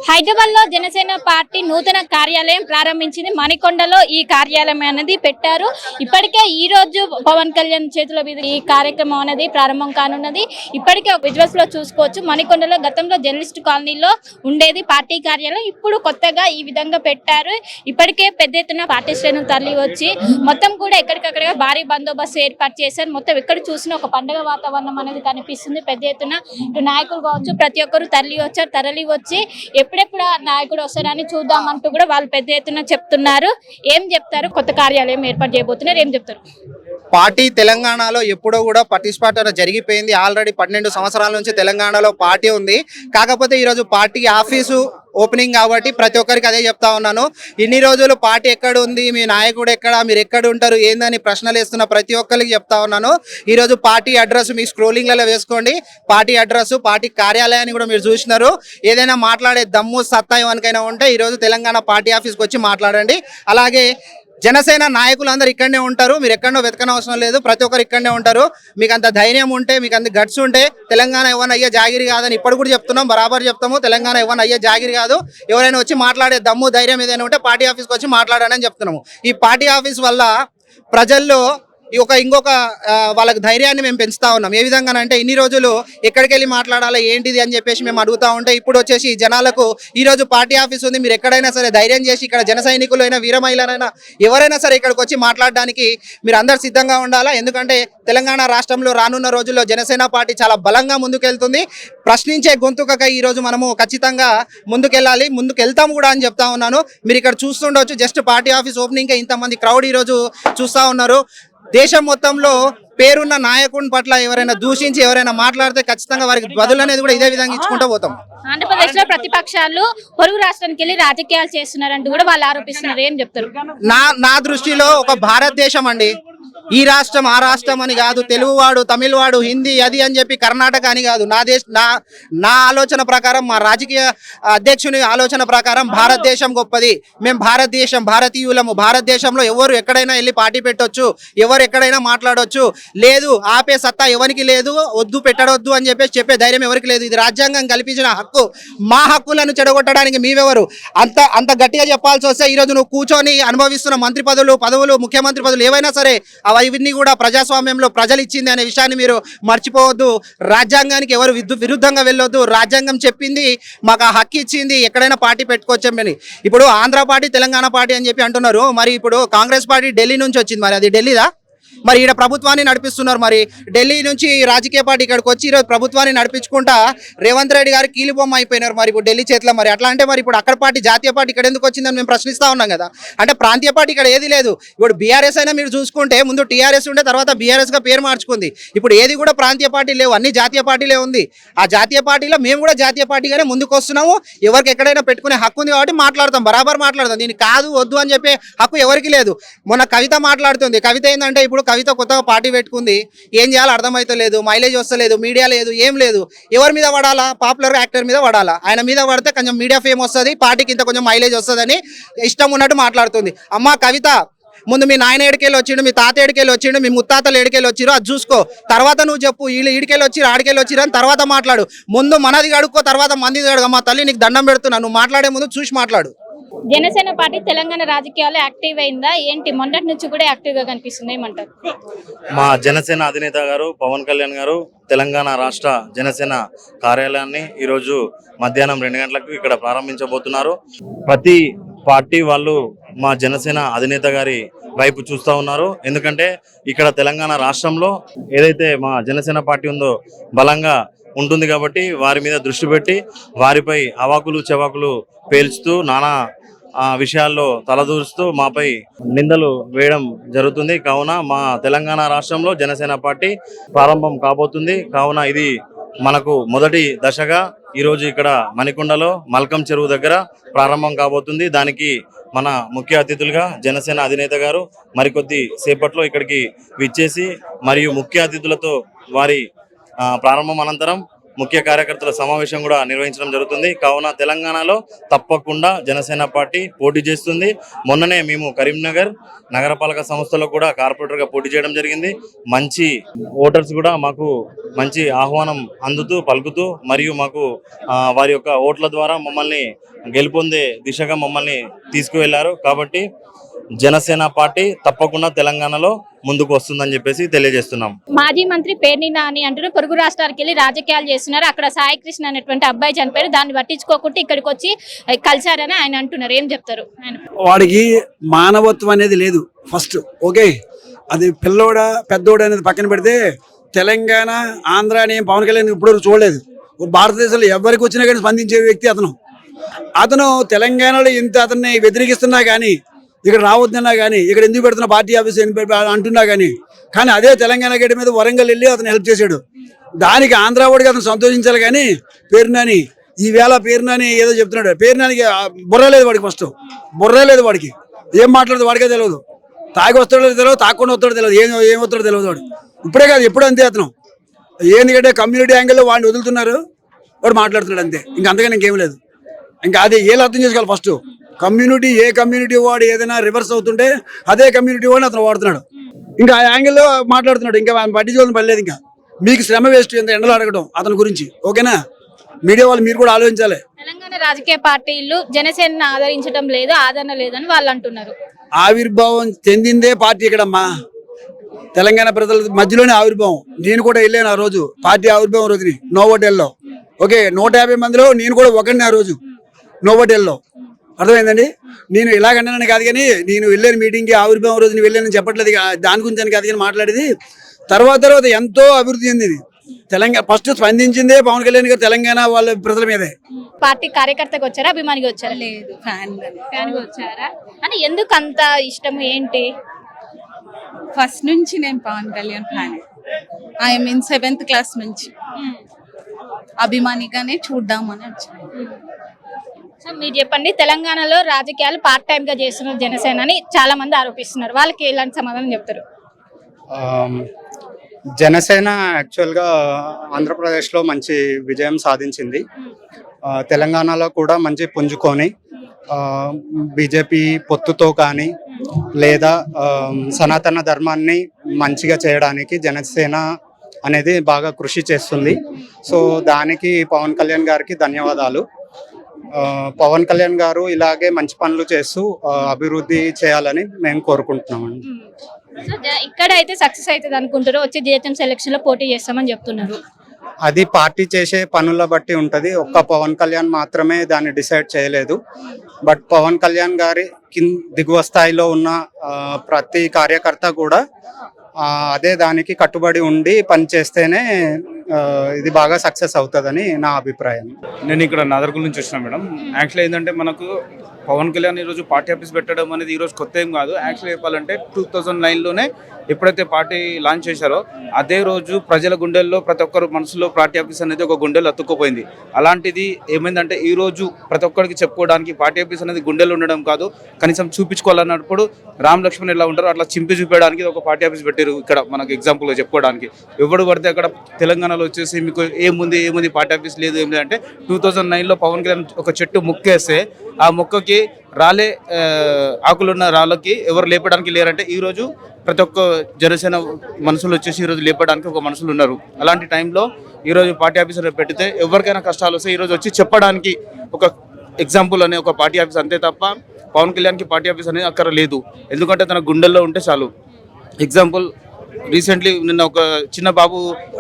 హైదరాబాద్ లో జనసేన పార్టీ నూతన కార్యాలయం ప్రారంభించింది. మణికొండలో ఈ కార్యాలయం అనేది పెట్టారు. ఇప్పటికే ఈ రోజు పవన్ కళ్యాణ్ చేతుల మీద ఈ కార్యక్రమం అనేది ప్రారంభం కానున్నది. ఇప్పటికే ఒక విజువల్స్ లో చూసుకోవచ్చు. మణికొండలో గతంలో జర్నలిస్ట్ కాలనీలో ఉండేది పార్టీ కార్యాలయం. ఇప్పుడు కొత్తగా ఈ విధంగా పెట్టారు. ఇప్పటికే పెద్ద ఎత్తున పార్టీ శ్రేణులు తరలి వచ్చి మొత్తం కూడా ఎక్కడికక్కడ భారీ బందోబస్తు ఏర్పాటు చేశారు. మొత్తం ఎక్కడ చూసినా ఒక పండుగ వాతావరణం అనేది కనిపిస్తుంది. పెద్ద ఎత్తున నాయకులు కావచ్చు ప్రతి ఒక్కరు తరలి వచ్చి ఎప్పుడెప్పుడు నాయకుడు వస్తారని చూద్దామంటూ కూడా వాళ్ళు పెద్ద ఎత్తున చెప్తున్నారు. ఏం చెప్తారు? కొత్త కార్యాలయం ఏర్పాటు చేయబోతున్నారు, ఏం చెప్తారు? పార్టీ తెలంగాణలో ఎప్పుడో కూడా పార్టిసిపేట్ జరిగిపోయింది. ఆల్రెడీ 12 సంవత్సరాల నుంచి తెలంగాణలో పార్టీ ఉంది. కాకపోతే ఈరోజు పార్టీ ఆఫీసు ఓపెనింగ్ కాబట్టి ప్రతి ఒక్కరికి అదే చెప్తా ఉన్నాను. ఇన్ని రోజులు పార్టీ ఎక్కడ ఉంది, మీ నాయకుడు ఎక్కడ, మీరు ఎక్కడ ఉంటారు, ఏందని ప్రశ్నలు వేస్తున్న ప్రతి ఒక్కరికి చెప్తా ఉన్నాను. ఈరోజు పార్టీ అడ్రస్ మీ స్క్రోలింగ్లలో వేసుకోండి. పార్టీ అడ్రస్, పార్టీ కార్యాలయాన్ని కూడా మీరు చూసినారు. ఏదైనా మాట్లాడే దమ్ము సత్తా ఎవరికైనా ఉంటే ఈరోజు తెలంగాణ పార్టీ ఆఫీస్కి వచ్చి మాట్లాడండి. అలాగే జనసేన నాయకులందరూ ఇక్కడనే ఉంటారు. మీరు ఎక్కడో వెతకనవసరం లేదు. ప్రతి ఒక్కరు ఇక్కడనే ఉంటారు. మీకు అంత ధైర్యం ఉంటే, మీకు అంత గట్స్ ఉంటే తెలంగాణ ఎవరైనా అయ్యే జాగిరి కాదని ఇప్పుడు కూడా చెప్తున్నాం, బరాబర్ చెప్తాము. తెలంగాణ ఎవరైనా అయ్యే జాగిరి కాదు. ఎవరైనా వచ్చి మాట్లాడే దమ్ము ధైర్యం ఏదైనా ఉంటే పార్టీ ఆఫీస్కి వచ్చి మాట్లాడాలని చెప్తున్నాము. ఈ పార్టీ ఆఫీస్ వల్ల ప్రజల్లో ఇంకొక వాళ్ళకి ధైర్యాన్ని మేము పెంచుతా ఉన్నాం. ఏ విధంగా అంటే ఇన్ని రోజులు ఎక్కడికి వెళ్ళి మాట్లాడాలి ఏంటిది అని చెప్పేసి మేము అడుగుతా ఉంటే ఇప్పుడు వచ్చేసి జనాలకు ఈరోజు పార్టీ ఆఫీస్ ఉంది, మీరు ఎక్కడైనా సరే ధైర్యం చేసి ఇక్కడ జన సైనికులైనా వీర మహిళలైనా ఎవరైనా సరే ఇక్కడికి వచ్చి మాట్లాడడానికి మీరు అందరు సిద్ధంగా ఉండాలా. ఎందుకంటే తెలంగాణ రాష్ట్రంలో రానున్న రోజుల్లో జనసేన పార్టీ చాలా బలంగా ముందుకెళ్తుంది. ప్రశ్నించే గొంతుకగా ఈరోజు మనము ఖచ్చితంగా ముందుకెళ్ళాలి, ముందుకెళ్తాము కూడా అని చెప్తా ఉన్నాను. మీరు ఇక్కడ చూస్తుండవచ్చు, జస్ట్ పార్టీ ఆఫీస్ ఓపెనింగ్కే ఇంతమంది క్రౌడ్ ఈరోజు చూస్తూ ఉన్నారు. దేశం మొత్తంలో పేరున్న నాయకుని పట్ల ఎవరైనా దూషించి ఎవరైనా మాట్లాడితే ఖచ్చితంగా వారికి బదులు అనేది కూడా ఇదే విధంగా ఇచ్చుకుంటూ పోతాం. ఆంధ్రప్రదేశ్ లో ప్రతిపక్షాలు పొరుగు రాష్ట్రానికి వెళ్ళి రాజకీయాలు చేస్తున్నారంటూ కూడా వాళ్ళు ఆరోపిస్తున్నారు, ఏం చెప్తారు? నా దృష్టిలో ఒక భారతదేశం అండి. ఈ రాష్ట్రం ఆ రాష్ట్రం అని కాదు, తెలుగువాడు తమిళవాడు హిందీ అది అని చెప్పి కర్ణాటక అని కాదు. నా ఆలోచన ప్రకారం, మా రాజకీయ అధ్యక్షుని ఆలోచన ప్రకారం భారతదేశం గొప్పది. మేము భారతీయులము. భారతదేశంలో ఎవరు ఎక్కడైనా వెళ్ళి పార్టీ పెట్టొచ్చు, ఎవరు ఎక్కడైనా మాట్లాడొచ్చు. లేదు ఆపే సత్తా ఎవరికి లేదు, వద్దు పెట్టడొద్దు అని చెప్పే ధైర్యం ఎవరికి లేదు. ఇది రాజ్యాంగం కల్పించిన హక్కు. మా హక్కులను చెడగొట్టడానికి మీవెవరు? అంత గట్టిగా చెప్పాల్సి వస్తే ఈరోజు నువ్వు కూర్చొని అనుభవిస్తున్న మంత్రి పదవులు ముఖ్యమంత్రి పదవులు ఏవైనా సరే అవన్నీ కూడా ప్రజాస్వామ్యంలో ప్రజలు ఇచ్చింది అనే విషయాన్ని మీరు మర్చిపోవద్దు. రాజ్యాంగానికి ఎవరు విరుద్ధంగా వెళ్ళొద్దు. రాజ్యాంగం చెప్పింది, మాకు ఆ హక్కు ఇచ్చింది, ఎక్కడైనా పార్టీ పెట్టుకోవచ్చని. ఇప్పుడు ఆంధ్ర పార్టీ తెలంగాణ పార్టీ అని చెప్పి అంటున్నారు. మరి ఇప్పుడు కాంగ్రెస్ పార్టీ ఢిల్లీ నుంచి వచ్చింది, మరి అది ఢిల్లీదా? మరి ఈడ ప్రభుత్వాన్ని నడిపిస్తున్నారు. మరి ఢిల్లీ నుంచి రాజకీయ పార్టీ ఇక్కడికి వచ్చి ఈరోజు ప్రభుత్వాన్ని నడిపించుకుంటా రేవంత్ రెడ్డి గారు కీలుబొమ్మ అయిపోయినారు మరి ఇప్పుడు ఢిల్లీ చేతిలో. మరి అట్లా అంటే మరి ఇప్పుడు అక్కడ పార్టీ జాతీయ పార్టీ ఇక్కడ ఎందుకు వచ్చిందని మేము ప్రశ్నిస్తూ ఉన్నాం కదా. అంటే ప్రాంతీయ పార్టీ ఇక్కడ ఏది లేదు. ఇప్పుడు బీఆర్ఎస్ అయినా మీరు చూసుకుంటే ముందు టీఆర్ఎస్ ఉండే, తర్వాత బీఆర్ఎస్గా పేరు మార్చుకుంది. ఇప్పుడు ఏది కూడా ప్రాంతీయ పార్టీ లేవు, అన్ని జాతీయ పార్టీలే ఉంది. ఆ జాతీయ పార్టీలో మేము కూడా జాతీయ పార్టీగానే ముందుకు వస్తున్నాము. ఎవరికి ఎక్కడైనా పెట్టుకునే హక్కు ఉంది కాబట్టి మాట్లాడతాం, బరాబర్ మాట్లాడతాం. దీనికి కాదు వద్దు అని చెప్పే హక్కు ఎవరికి లేదు. మొన్న కవిత మాట్లాడుతుంది. కవిత ఏంటంటే ఇప్పుడు కవిత కొత్తగా పార్టీ పెట్టుకుంది, ఏం చేయాలో అర్థమైతలేదు, మైలేజ్ వస్తలేదు, మీడియా లేదు, ఏం లేదు. ఎవరి మీద పడాలా? పాపులర్ యాక్టర్ మీద పడాలా. ఆయన మీద పడితే కొంచెం మీడియా ఫేమ్ వస్తుంది, పార్టీకి ఇంత కొంచెం మైలేజ్ వస్తుందని ఇష్టం ఉన్నట్టు మాట్లాడుతుంది. అమ్మ కవిత, ముందు మీ నాయన ఏడికెళ్ళి వచ్చిండు, మీ తాత ఏడికెళ్ళి వచ్చిండు, మీ ముత్తాతలు ఏడికెళ్ళి వచ్చిరో అది చూసుకో. తర్వాత నువ్వు చెప్పు వీళ్ళు ఈడికెళ్ళి వచ్చి ఆడికెళ్ళి వచ్చిరు అని తర్వాత మాట్లాడు. ముందు మనది అడుక్కో, తర్వాత మందిది అడుగు. అమ్మ తల్లి నీకు దండం పెడుతున్నా, నువ్వు మాట్లాడే ముందు చూసి మాట్లాడు. జనసేన పార్టీ తెలంగాణ రాజకీయాల్లో యాక్టివ్ అయిందా ఏంటి? మొన్నటి నుంచి కూడా యాక్టివ్ గా కనిపిస్తుంది, ఏమంటారు? మా జనసేన అధినేత గారు పవన్ కళ్యాణ్ గారు తెలంగాణ రాష్ట్ర జనసేన కార్యాలయాన్ని ఈరోజు మధ్యాహ్నం 2 గంటలకు ఇక్కడ ప్రారంభించబోతున్నారు. ప్రతి పార్టీ వాళ్ళు మా జనసేన అధినేత గారి వైపు చూస్తూ ఉన్నారు. ఎందుకంటే ఇక్కడ తెలంగాణ రాష్ట్రంలో ఏదైతే మా జనసేన పార్టీ ఉందో బలంగా ఉంటుంది కాబట్టి వారి మీద దృష్టి పెట్టి వారిపై అవాకులు చెవాకులు పేల్చుతూ నానా విషయాల్లో తలదూరుస్తూ మాపై నిందలు వేయడం జరుగుతుంది. కావున మా తెలంగాణ రాష్ట్రంలో జనసేన పార్టీ ప్రారంభం కాబోతుంది. కావున ఇది మనకు మొదటి దశగా ఈరోజు ఇక్కడ మణికొండలో మల్కం చెరువు దగ్గర ప్రారంభం కాబోతుంది. దానికి మన ముఖ్య అతిథులుగా జనసేన అధినేత గారు మరికొద్ది సేపట్లో ఇక్కడికి విచ్చేసి మరియు ముఖ్య అతిథులతో వారి ప్రారంభం అనంతరం ముఖ్య కార్యకర్తల సమావేశం కూడా నిర్వహించడం జరుగుతుంది. కావున తెలంగాణలో తప్పకుండా జనసేన పార్టీ పోటీ చేస్తుంది. మొన్ననే మేము కరీంనగర్ నగరపాలక సంస్థలో కూడా కార్పొరేటర్గా పోటీ చేయడం జరిగింది. మంచి ఓటర్స్ కూడా మాకు మంచి ఆహ్వానం అందుతూ పలుకుతూ మరియు మాకు వారి యొక్క ఓట్ల ద్వారా మమ్మల్ని గెలుపొందే దిశగా మమ్మల్ని తీసుకువెళ్లారు. కాబట్టి జనసేన పార్టీ తప్పకుండా తెలంగాణలో ముందుకు వస్తుందని చెప్పేసి తెలియజేస్తున్నాం. మాజీ మంత్రి పేర్ని నాని అంటూ పొరుగు రాష్ట్రాలకు వెళ్ళి రాజకీయాలు చేస్తున్నారు. అక్కడ సాయి కృష్ణ అనేటువంటి అబ్బాయి చనిపోయారు. దాన్ని పట్టించుకోకుండా ఇక్కడికి వచ్చి కలిశారని ఆయన అంటున్నారు. ఏం చెప్తారు? వాడికి మానవత్వం అనేది లేదు. ఫస్ట్ ఓకే, అది పిల్లోడా పెద్దోడా అనేది పక్కన పెడితే తెలంగాణ ఆంధ్ర అని పవన్ కళ్యాణ్ ఇప్పుడు చూడలేదు. భారతదేశంలో ఎవరికి వచ్చినా కానీ స్పందించే వ్యక్తి అతను తెలంగాణలో ఇంత అతన్ని వ్యతిరేకిస్తున్నా కానీ, ఇక్కడ రావద్దన్నా కానీ, ఇక్కడ ఎందుకు పెడుతున్న పార్టీ ఆఫీస్ అంటున్నా కానీ అదే తెలంగాణ గడ్డ మీద వరంగల్ వెళ్ళి అతను హెల్ప్ చేశాడు. దానికి ఆంధ్ర వాడికి అతను సంతోషించాలి. కానీ పేరునాని ఈవేళ పేరునాని ఏదో చెప్తున్నాడు. పేరునానికి బుర్ర లేదు వాడికి. ఫస్ట్ బుర్ర లేదు వాడికి. ఏం మాట్లాడదు వాడికే తెలియదు. తాగి వస్తాడో తెలియదు, తాకుండా వస్తాడో తెలియదు, ఏమవుతాడో తెలియదు వాడు. ఇప్పుడే కాదు ఎప్పుడు అంతే అతను. ఎందుకంటే కమ్యూనిటీ యాంగిల్లో వాడిని వదులుతున్నారు, వాడు మాట్లాడుతున్నాడు అంతే. అంతగానే ఇంకేం లేదు. ఇంకా అది ఏళ్ళు అర్థం చేసుకోవాలి. ఫస్ట్ కమ్యూనిటీ ఏ కమ్యూనిటీ వాడు ఏదైనా రివర్స్ అవుతుంటే అదే కమ్యూనిటీ వాడిని అతను వాడుతున్నాడు. ఇంకా ఆ యాంగిల్లో మాట్లాడుతున్నాడు. ఇంకా పట్టించుకోవాలని పర్లేదు. ఇంకా మీకు శ్రమ వేస్ట్ ఎంత ఎండలో అడగడం అతని గురించి. ఓకేనా? మీడియా వాళ్ళు మీరు కూడా ఆలోచించాలి. తెలంగాణ రాజకీయ పార్టీలు జనసేనను ఆదరించడం లేదు, ఆదరణ లేదని వాళ్ళు అంటున్నారు. ఆవిర్భావం చెందిందే పార్టీ ఇక్కడమ్మా. తెలంగాణ ప్రజల మధ్యలోనే ఆవిర్భావం. నేను కూడా వెళ్ళాను ఆ రోజు పార్టీ ఆవిర్భావం రోజుని నోవోటెల్లో. ఓకే, 150 మందిలో నేను కూడా ఒకరిని ఆ రోజు నోవోటెల్లో. అర్థమైందండి? నేను ఇలాగన్నాను కాదు కానీ నేను వెళ్ళాను మీటింగ్కి, ఆవిర్భావం రోజుని వెళ్ళానని చెప్పట్లేదు. దాని గురించి అని కాదు కానీ మాట్లాడేది. తర్వాత ఎంతో అభివృద్ధి చెందింది తెలంగాణ. ఫస్ట్ స్పందించిందే పవన్ కళ్యాణ్ గారు తెలంగాణ వాళ్ళ ప్రజల మీదే. పార్టీ కార్యకర్తగా వచ్చారా, అభిమానిగా వచ్చారా? లేదు, ఫ్యాన్గా వచ్చారా? అని ఎందుకు అంత ఇష్టం ఏంటి? ఫస్ట్ నుంచి నేను Pawan Kalyan fan. I mean 7th class నుంచి అభిమానిగానే చూద్దామని వచ్చాను. సో మీరు చెప్పండి, తెలంగాణలో రాజకీయాలు పార్ట్ టైం గా చేస్తున్నారు జనసేన అని చాలా మంది ఆరోపిస్తున్నారు. వాళ్ళకి ఎలాంటి సమాధానం చెప్తారు? జనసేన యాక్చువల్గా ఆంధ్రప్రదేశ్లో మంచి విజయం సాధించింది. తెలంగాణలో కూడా మంచి పుంజుకొని బీజేపీ పొత్తుతో కానీ లేదా సనాతన ధర్మాన్ని మంచిగా చేయడానికి జనసేన అనేది బాగా కృషి చేస్తుంది. సో దానికి పవన్ కళ్యాణ్ గారికి ధన్యవాదాలు. పవన్ కళ్యాణ్ గారు ఇలాగే మంచి పనులు చేస్తూ అభివృద్ధి చేయాలని మేము కోరుకుంటున్నామండి. ఇక్కడ అయితే సక్సెస్ అవుతుంది అనుకుంటారు. వచ్చే జిహెచ్ఎంసీ ఎలక్షన్ లో పోటీ చేస్తామని చెప్తున్నారు. అది పార్టీ చేసే పనుల బట్టి ఉంటది. ఒక్క పవన్ కళ్యాణ్ మాత్రమే దాన్ని డిసైడ్ చేయలేదు. బట్ పవన్ కళ్యాణ్ గారి దిగువ స్థాయిలో ఉన్న ప్రతి కార్యకర్త కూడా అదే దానికి కట్టుబడి ఉండి పని చేస్తేనే ఇది బాగా సక్సెస్ అవుతుందని నా అభిప్రాయం. నేను ఇక్కడ నాదర్గుల్ నుంచి వచ్చినా మేడం. యాక్చువల్లీ ఏంటంటే మనకు పవన్ కళ్యాణ్ ఈరోజు పార్టీ ఆఫీస్ పెట్టడం అనేది ఈరోజు కొత్త ఏం కాదు. యాక్చువల్లీ చెప్పాలంటే 2009లోనే ఎప్పుడైతే పార్టీ లాంచ్ చేశారో అదే రోజు ప్రజల గుండెల్లో ప్రతి ఒక్కరు మనసులో పార్టీ ఆఫీస్ అనేది ఒక గుండెల్లో అతుక్కుపోయింది. అలాంటిది ఏమైందంటే ఈరోజు ప్రతి ఒక్కరికి చెప్పుకోవడానికి పార్టీ ఆఫీస్ అనేది గుండెల్లో ఉండడం కాదు, కనీసం చూపించుకోవాలన్నప్పుడు రామ్ లక్ష్మణ్ ఎలా ఉంటారో అట్లా చింపి చూపించడానికి ఒక పార్టీ ఆఫీస్ పెట్టారు. ఇక్కడ మనకు ఎగ్జాంపుల్గా చెప్పుకోవడానికి ఎవడు పడితే అక్కడ తెలంగాణలో వచ్చేసి మీకు ఏముంది పార్టీ ఆఫీస్ లేదు ఏం లేదంటే 2009లో పవన్ కళ్యాణ్ ఒక చెట్టు మొక్కేస్తే ఆ మొక్కకి రాలే ఆకులున్న రాళ్ళకి ఎవరు లేపడానికి లేరంటే ఈరోజు ప్రతి ఒక్క జనసేన మనుషులు వచ్చేసి ఈరోజు లేపడానికి ఒక మనుషులు ఉన్నారు. అలాంటి టైంలో ఈరోజు పార్టీ ఆఫీసర్ పెడితే ఎవరికైనా కష్టాలు వస్తే ఈరోజు వచ్చి చెప్పడానికి ఒక ఎగ్జాంపుల్ అనే ఒక పార్టీ ఆఫీస్ అంతే తప్ప పవన్ కళ్యాణ్కి పార్టీ ఆఫీస్ అనేది అక్కడ లేదు. ఎందుకంటే తన గుండెల్లో ఉంటే చాలు. ఎగ్జాంపుల్ రీసెంట్లీ నిన్న ఒక చిన్న బాబు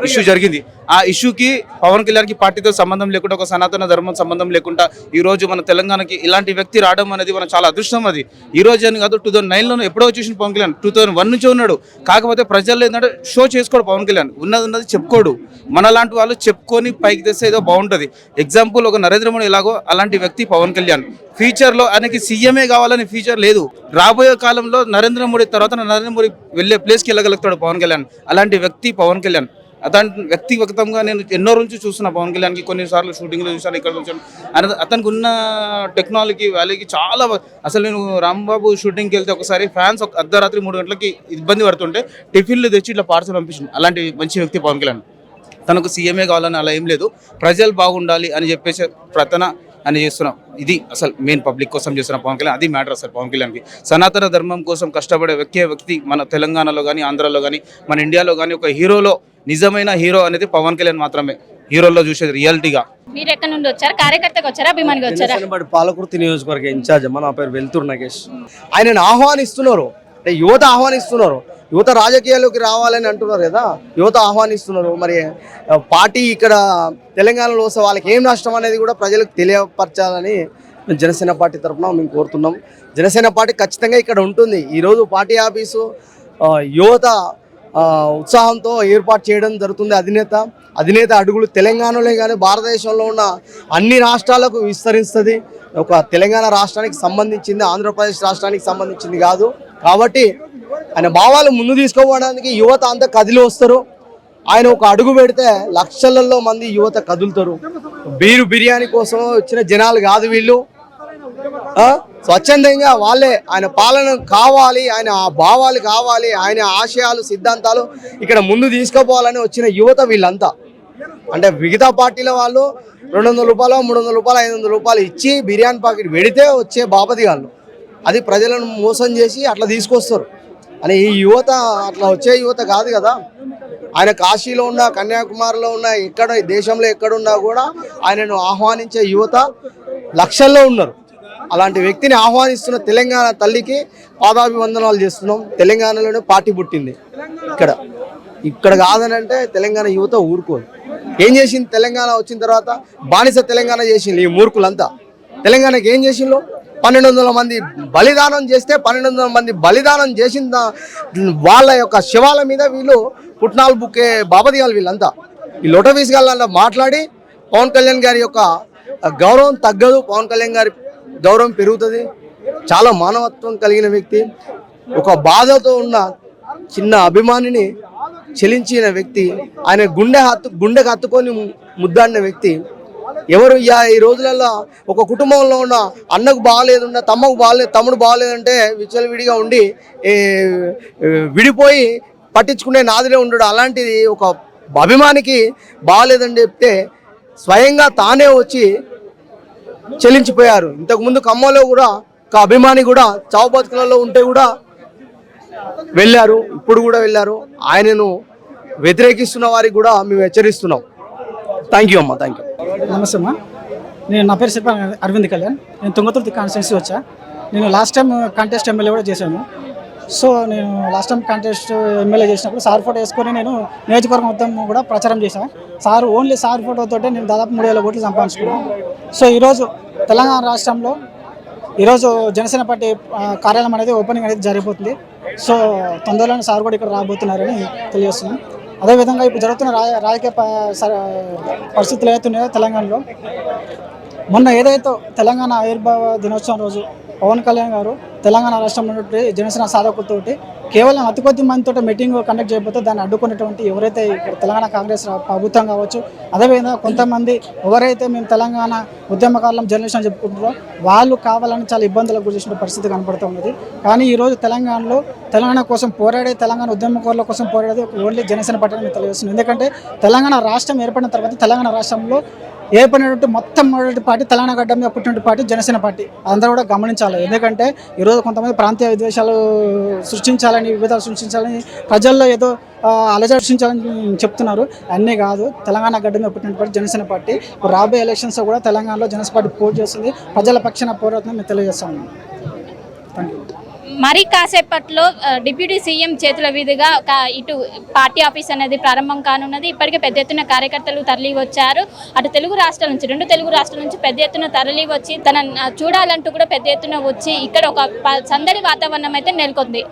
ఇష్యూ జరిగింది. ఆ ఇష్యూకి పవన్ కళ్యాణ్కి పార్టీతో సంబంధం లేకుండా ఒక సనాతన ధర్మం సంబంధం లేకుండా ఈరోజు మన తెలంగాణకి ఇలాంటి వ్యక్తి రావడం అనేది మన చాలా అదృష్టం. అది ఈ రోజు అని కాదు, 2009లోనే ఎప్పుడో వచ్చేసిన పవన్ కళ్యాణ్ 2001 నుంచి ఉన్నాడు. కాకపోతే ప్రజల్లో ఏంటంటే షో చేసుకోడు పవన్ కళ్యాణ్, ఉన్నది చెప్పుకోడు. మనలాంటి వాళ్ళు చెప్పుకొని పైకి తెస్తే ఏదో బాగుంటుంది. ఎగ్జాంపుల్ ఒక నరేంద్ర మోడీ ఎలాగో అలాంటి వ్యక్తి పవన్ కళ్యాణ్. ఫ్యూచర్లో ఆయనకి సీఎంఏ కావాలని ఫ్యూచర్ లేదు. రాబోయే కాలంలో నరేంద్ర మోడీ తర్వాత నరేంద్ర మోడీ వెళ్ళే ప్లేస్కి వెళ్ళగలుగుతాడు పవన్ కళ్యాణ్. అలాంటి వ్యక్తి పవన్ కళ్యాణ్. అతని వ్యక్తిగతంగా నేను ఎన్నో రోజు చూస్తున్నా పవన్ కళ్యాణ్కి. కొన్నిసార్లు షూటింగ్లో చూసాను, ఇక్కడ చూసాను. అతనికి ఉన్న టెక్నాలజీ వాల్యూకి చాలా. అసలు నేను రాంబాబు షూటింగ్కి వెళ్తే ఒకసారి ఫ్యాన్స్ అర్ధరాత్రి 3 గంటలకి ఇబ్బంది పడుతుంటే టిఫిన్లు తెచ్చి ఇట్లా పార్సల్ పంపించింది. అలాంటి మంచి వ్యక్తి పవన్ కళ్యాణ్. తనకు సీఎంఏ కావాలని అలా ఏం లేదు. ప్రజలు బాగుండాలి అని చెప్పేసి ప్రతన అని చేస్తున్నాం. ఇది అసలు మెయిన్ పబ్లిక్ కోసం చేస్తున్న పవన్ కళ్యాణ్. అది మ్యాటర్ అసలు పవన్ కళ్యాణ్కి. సనాతన ధర్మం కోసం కష్టపడే వ్యక్తి మన తెలంగాణలో కానీ ఆంధ్రాలో కానీ మన ఇండియాలో కానీ ఒక హీరోలో నిజమైన హీరో అనేది పవన్ కళ్యాణ్ మాత్రమే. హీరోల్లో చూసేది రియాలిటీగా. మీరు ఎక్కడి నుండి వచ్చారా? కార్యకర్తగా వచ్చారా, అభిమానిగా వచ్చారా? పాలకుర్తి నియోజకవర్గ ఇన్ఛార్జ్ అమ్మ, నా పేరు వెల్తూరు నగేష్. ఆయనను ఆహ్వానిస్తున్నారు, అంటే యువత ఆహ్వానిస్తున్నారు. యువత రాజకీయాల్లోకి రావాలని అంటున్నారు కదా, యువత ఆహ్వానిస్తున్నారు. మరి పార్టీ ఇక్కడ తెలంగాణలో వస్తే వాళ్ళకి ఏం నష్టం అనేది కూడా ప్రజలకు తెలియపరచాలని జనసేన పార్టీ తరఫున మేము కోరుతున్నాం. జనసేన పార్టీ ఖచ్చితంగా ఇక్కడ ఉంటుంది. ఈరోజు పార్టీ ఆఫీసు యువత ఉత్సాహంతో ఏర్పాటు చేయడం జరుగుతుంది. అధినేత అడుగులు తెలంగాణలో కానీ భారతదేశంలో ఉన్న అన్ని రాష్ట్రాలకు విస్తరిస్తుంది. ఒక తెలంగాణ రాష్ట్రానికి సంబంధించింది, ఆంధ్రప్రదేశ్ రాష్ట్రానికి సంబంధించింది కాదు. కాబట్టి ఆయన భావాలు ముందు తీసుకోవడానికి యువత అంతా కదిలి వస్తారు. ఆయన ఒక అడుగు పెడితే లక్షలలో మంది యువత కదులుతారు. బిర్యానీ కోసం వచ్చిన జనాలు కాదు వీళ్ళు. స్వచ్ఛందంగా వాళ్ళే ఆయన పాలన కావాలి, ఆయన భావాలు కావాలి, ఆయన ఆశయాలు సిద్ధాంతాలు ఇక్కడ ముందు తీసుకుపోవాలని వచ్చిన యువత వీళ్ళంతా. అంటే మిగతా పార్టీల వాళ్ళు 200 రూపాయలు, 300 రూపాయలు, 500 రూపాయలు ఇచ్చి బిర్యానీ ప్యాకెట్ పెడితే వచ్చే బాపతి వాళ్ళు. అది ప్రజలను మోసం చేసి అట్లా తీసుకొస్తారు. అని ఈ యువత అట్లా వచ్చే యువత కాదు కదా. ఆయన కాశీలో ఉన్న, కన్యాకుమారిలో ఉన్న, ఎక్కడ దేశంలో ఎక్కడున్నా కూడా ఆయనను ఆహ్వానించే యువత లక్షల్లో ఉన్నారు. అలాంటి వ్యక్తిని ఆహ్వానిస్తున్న తెలంగాణ తల్లికి పాదాభివందనాలు చేస్తున్నాం. తెలంగాణలోనే పార్టీ పుట్టింది. ఇక్కడ కాదని అంటే తెలంగాణ యువత ఊరుకోదు. ఏం చేసింది తెలంగాణ వచ్చిన తర్వాత? బానిస తెలంగాణ చేసింది ఈ మూర్ఖులంతా. తెలంగాణకి ఏం చేసిండ్రు? 1200 మంది బలిదానం చేస్తే 1200 మంది బలిదానం చేసిన వాళ్ళ యొక్క శవాల మీద వీళ్ళు పుట్నాలు బుక్కే బాపదిగాలు వీళ్ళంతా. ఈ లొటవీస్ గాళ్ళ మాట్లాడి పవన్ కళ్యాణ్ గారి యొక్క గౌరవం తగ్గదు, పవన్ కళ్యాణ్ గారి గౌరవం పెరుగుతుంది. చాలా మానవత్వం కలిగిన వ్యక్తి, ఒక బాధతో ఉన్న చిన్న అభిమానిని చెలించిన వ్యక్తి, ఆయన గుండెకు హత్తుకొని ముద్దాడిన వ్యక్తి. ఎవరు ఈ రోజులలో ఒక కుటుంబంలో ఉన్న అన్నకు బాగాలేదు, తమ్ముడు బాగాలేదంటే విచ్చలవిడిగా ఉండి విడిపోయి పట్టించుకునే నాదిలే ఉండడు. అలాంటిది ఒక అభిమానికి బాగాలేదని చెప్తే స్వయంగా తానే వచ్చి చెల్లించిపోయారు. ఇంతకుముందు ఖమ్మంలో కూడా ఒక అభిమాని కూడా చావు బతుకులలో ఉంటే కూడా వెళ్ళారు, ఇప్పుడు కూడా వెళ్ళారు. ఆయనను వ్యతిరేకిస్తున్న వారికి కూడా మేము హెచ్చరిస్తున్నాం. థ్యాంక్ యూ అమ్మా, థ్యాంక్ యూ. నమస్తే అమ్మా, నా పేరు శిల్ప అరవింద్ కళ్యాణ్. నేను తుంగతుర్తి కాన్స్టిట్యున్సీ వచ్చా. నేను లాస్ట్ టైం కంటెస్ట్ ఎమ్మెల్యే కూడా చేశాను. సో నేను లాస్ట్ టైం కంటెస్ట్ ఎమ్మెల్యే చేసినప్పుడు సార్ ఫోటో వేసుకొని నేను నియోజకవర్గం మొత్తం కూడా ప్రచారం చేశాను. ఓన్లీ సార్ ఫోటోతో నేను దాదాపు 3000 కోట్లు సంపాదించుకున్నాను. సో ఈరోజు తెలంగాణ రాష్ట్రంలో ఈరోజు జనసేన పార్టీ కార్యాలయం అనేది ఓపెనింగ్ అనేది జరిగిపోతుంది. సో తొందరలోనే సార్ కూడా ఇక్కడ రాబోతున్నారని తెలియజేస్తున్నాం. అదేవిధంగా ఇప్పుడు జరుగుతున్న రాజకీయ పరిస్థితులు ఏవైతున్నాయో తెలంగాణలో, మొన్న ఏదైతే తెలంగాణ ఆవిర్భావ దినోత్సవం రోజు పవన్ కళ్యాణ్ గారు తెలంగాణ రాష్ట్రంలో జనసేన సాధకులతోటి కేవలం అతి కొద్ది మందితో మీటింగ్ కండక్ట్ చేయకపోతే దాన్ని అడ్డుకున్నటువంటి ఎవరైతే ఇక్కడ తెలంగాణ కాంగ్రెస్ ప్రభుత్వం కావచ్చు, అదేవిధంగా కొంతమంది ఎవరైతే మేము తెలంగాణ ఉద్యమకాలం జర్నలిస్ట్ అని చెప్పుకుంటారో వాళ్ళు కావాలని చాలా ఇబ్బందులకు గురి చేసిన పరిస్థితి కనపడుతూ ఉన్నది. కానీ ఈరోజు తెలంగాణలో తెలంగాణ కోసం పోరాడే, తెలంగాణ ఉద్యమకారుల కోసం పోరాడేది ఓన్లీ జనసేన పార్టీ అని తెలియజేస్తుంది. ఎందుకంటే తెలంగాణ రాష్ట్రం ఏర్పడిన తర్వాత తెలంగాణ రాష్ట్రంలో ఏర్పడినటువంటి మొత్తం మొదటి పార్టీ తెలంగాణ గడ్డ మీద పుట్టినటువంటి పార్టీ జనసేన పార్టీ. అందరూ కూడా గమనించాలి. ఎందుకంటే ఈరోజు కొంతమంది ప్రాంతీయ విద్వేషాలు సృష్టించాలని, విభేదాలు సృష్టించాలని, ప్రజల్లో ఏదో అలజడి సృష్టించాలని చెప్తున్నారు. అన్నీ కాదు. తెలంగాణ గడ్డ మీద పుట్టిన పార్టీ జనసేన పార్టీ. రాబోయే ఎలక్షన్స్ కూడా తెలంగాణలో జనసేన పార్టీ పోటీ చేస్తుంది. ప్రజల పక్షాన పోరాటం మేము తెలియజేస్తాము. Thank you. మరి కాసేపట్లో డిప్యూటీ సీఎం చేతుల మీదుగా ఇటు పార్టీ ఆఫీస్ అనేది ప్రారంభం కానున్నది. ఇప్పటికే పెద్ద ఎత్తున కార్యకర్తలు తరలి వచ్చారు. అటు తెలుగు రాష్ట్రాల నుంచి, 2 తెలుగు రాష్ట్రాల నుంచి పెద్ద ఎత్తున తరలి వచ్చి తన చూడాలంటూ కూడా పెద్ద ఎత్తున వచ్చి ఇక్కడ ఒక సందడి వాతావరణం అయితే నెలకొంది.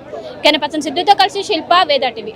కెనపర్సన్ సిద్ధుతో కలిసి శిల్ప, వేదా టీవీ.